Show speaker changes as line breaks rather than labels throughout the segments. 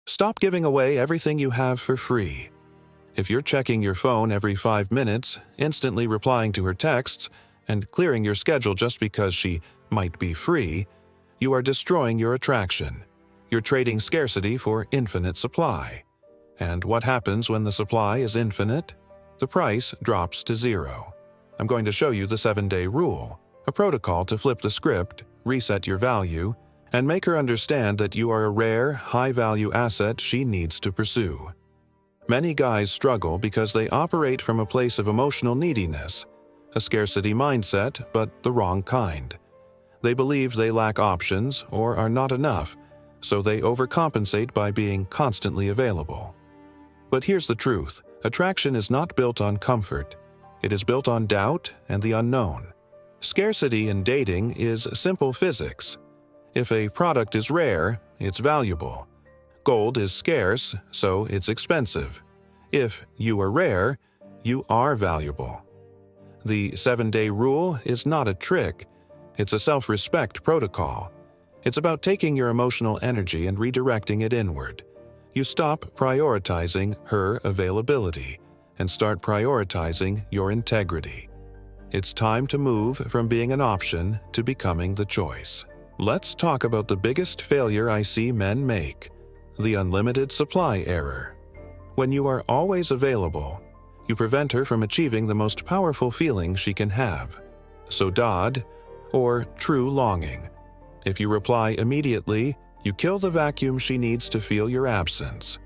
Stop giving away everything you have for free. If you're checking your phone every 5 minutes, instantly replying to her texts, and clearing your schedule just because she might be free, you are destroying your attraction. You're trading scarcity for infinite supply. And what happens when the supply is infinite? The price drops to zero. I'm going to show you the 7-day rule, a protocol to flip the script, reset your value, and make her understand that you are a rare, high-value asset she needs to pursue. Many guys struggle because they operate from a place of emotional neediness, a scarcity mindset, but the wrong kind. They believe they lack options or are not enough, so they overcompensate by being constantly available. But here's the truth. Attraction is not built on comfort. It is built on doubt and the unknown. Scarcity in dating is simple physics. If a product is rare, it's valuable. Gold is scarce, so it's expensive. If you are rare, you are valuable. The 7-day rule is not a trick. It's a self-respect protocol. It's about taking your emotional energy and redirecting it inward. You stop prioritizing her availability and start prioritizing your integrity. It's time to move from being an option to becoming the choice. Let's talk about the biggest failure I see men make, the unlimited supply error. When you are always available, you prevent her from achieving the most powerful feeling she can have, saudade, or true longing. If you reply immediately, you kill the vacuum she needs to feel your absence.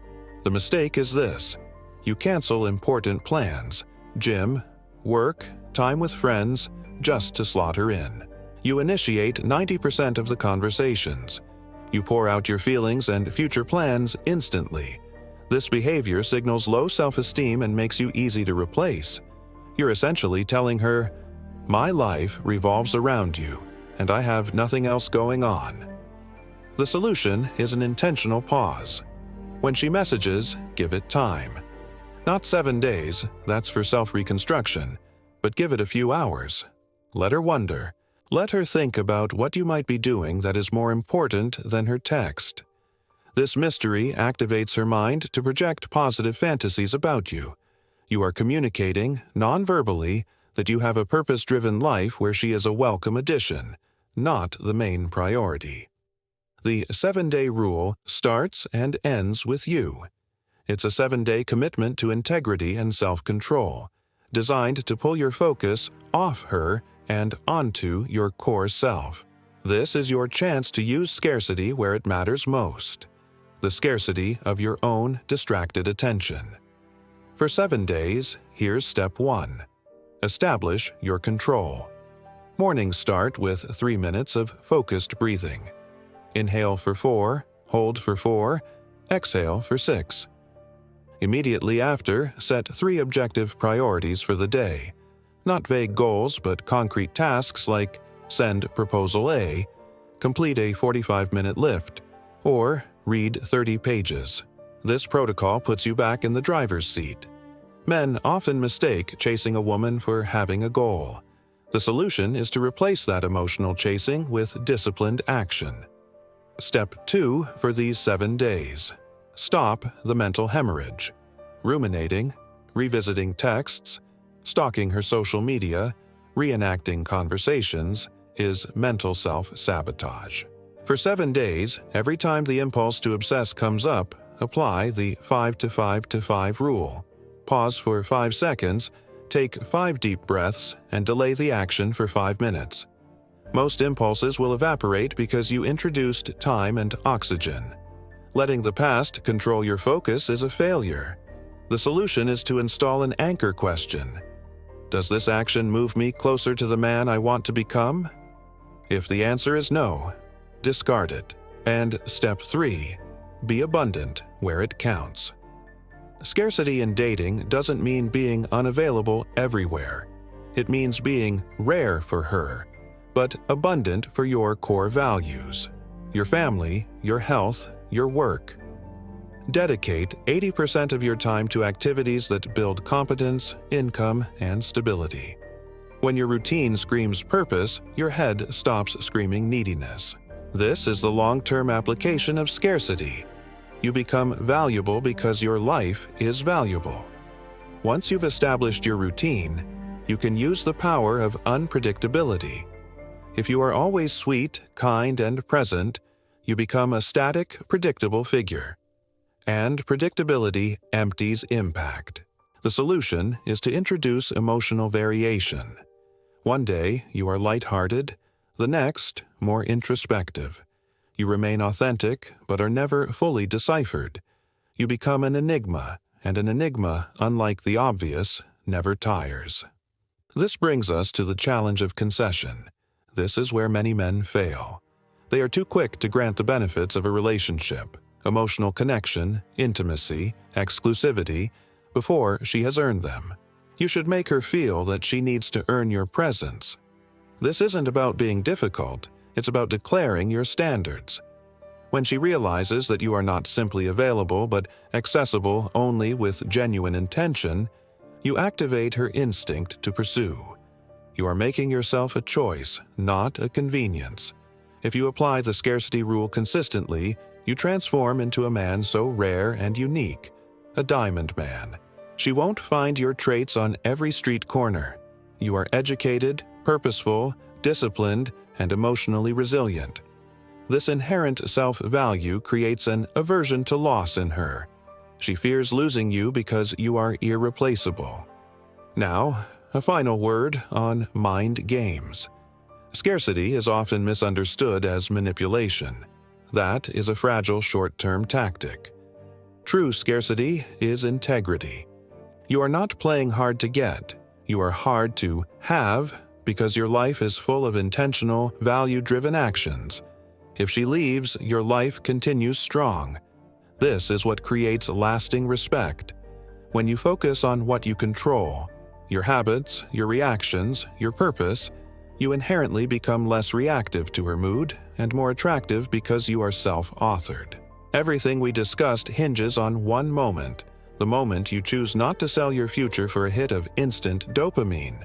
The mistake is this: you cancel important plans, gym, work, time with friends, just to slot her in. You initiate 90% of the conversations. You pour out your feelings and future plans instantly. This behavior signals low self-esteem and makes you easy to replace. You're essentially telling her, "My life revolves around you, and I have nothing else going on." The solution is an intentional pause. When she messages, give it time. Not 7 days, that's for self-reconstruction, but give it a few hours. Let her wonder. Let her think about what you might be doing that is more important than her text. This mystery activates her mind to project positive fantasies about you. You are communicating, non-verbally, that you have a purpose-driven life where she is a welcome addition, not the main priority. The 7-day rule starts and ends with you. It's a 7-day commitment to integrity and self-control, designed to pull your focus off her and onto your core self. This is your chance to use scarcity where it matters most, the scarcity of your own distracted attention. For 7 days, here's step 1. Establish your control. Mornings start with 3 minutes of focused breathing. Inhale for 4, hold for 4, exhale for 6. Immediately after, set 3 objective priorities for the day. Not vague goals, but concrete tasks like send proposal A, complete a 45-minute lift, or read 30 pages. This protocol puts you back in the driver's seat. Men often mistake chasing a woman for having a goal. The solution is to replace that emotional chasing with disciplined action. Step 2 for these 7 days. Stop the mental hemorrhage. Ruminating, revisiting texts, stalking her social media, reenacting conversations is mental self-sabotage. For 7 days, every time the impulse to obsess comes up, apply the 5-to-5-to-5 rule. Pause for 5 seconds, take 5 deep breaths, and delay the action for 5 minutes. Most impulses will evaporate because you introduced time and oxygen. Letting the past control your focus is a failure. The solution is to install an anchor question. Does this action move me closer to the man I want to become? If the answer is no, discard it. And step 3, be abundant where it counts. Scarcity in dating doesn't mean being unavailable everywhere. It means being rare for her, but abundant for your core values, your family, your health, your work. Dedicate 80% of your time to activities that build competence, income, and stability. When your routine screams purpose, your head stops screaming neediness. This is the long-term application of scarcity. You become valuable because your life is valuable. Once you've established your routine, you can use the power of unpredictability. If you are always sweet, kind, and present, you become a static, predictable figure. And predictability empties impact. The solution is to introduce emotional variation. One day, you are lighthearted, the next, more introspective. You remain authentic, but are never fully deciphered. You become an enigma, and an enigma, unlike the obvious, never tires. This brings us to the challenge of concession. This is where many men fail. They are too quick to grant the benefits of a relationship, emotional connection, intimacy, exclusivity, before she has earned them. You should make her feel that she needs to earn your presence. This isn't about being difficult, it's about declaring your standards. When she realizes that you are not simply available but accessible only with genuine intention, you activate her instinct to pursue. You are making yourself a choice, not a convenience. If you apply the scarcity rule consistently, you transform into a man so rare and unique, a diamond man. She won't find your traits on every street corner. You are educated, purposeful, disciplined, and emotionally resilient. This inherent self-value creates an aversion to loss in her. She fears losing you because you are irreplaceable. Now, a final word on mind games. Scarcity is often misunderstood as manipulation. That is a fragile short-term tactic. True scarcity is integrity. You are not playing hard to get. You are hard to have because your life is full of intentional, value-driven actions. If she leaves, your life continues strong. This is what creates lasting respect. When you focus on what you control, your habits, your reactions, your purpose, you inherently become less reactive to her mood and more attractive because you are self-authored. Everything we discussed hinges on one moment, the moment you choose not to sell your future for a hit of instant dopamine.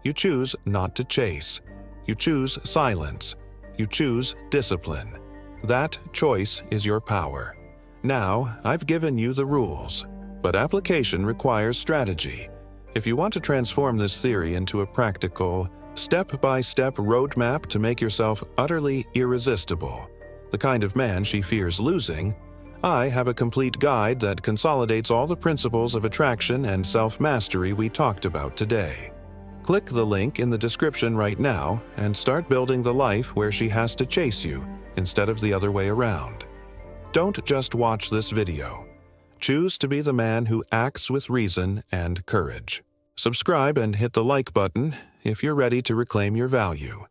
You choose not to chase. You choose silence. You choose discipline. That choice is your power. Now, I've given you the rules, but application requires strategy. If you want to transform this theory into a practical, step-by-step roadmap to make yourself utterly irresistible, the kind of man she fears losing, I have a complete guide that consolidates all the principles of attraction and self-mastery we talked about today. Click the link in the description right now and start building the life where she has to chase you instead of the other way around. Don't just watch this video. Choose to be the man who acts with reason and courage. Subscribe and hit the like button if you're ready to reclaim your value.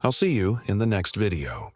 I'll see you in the next video.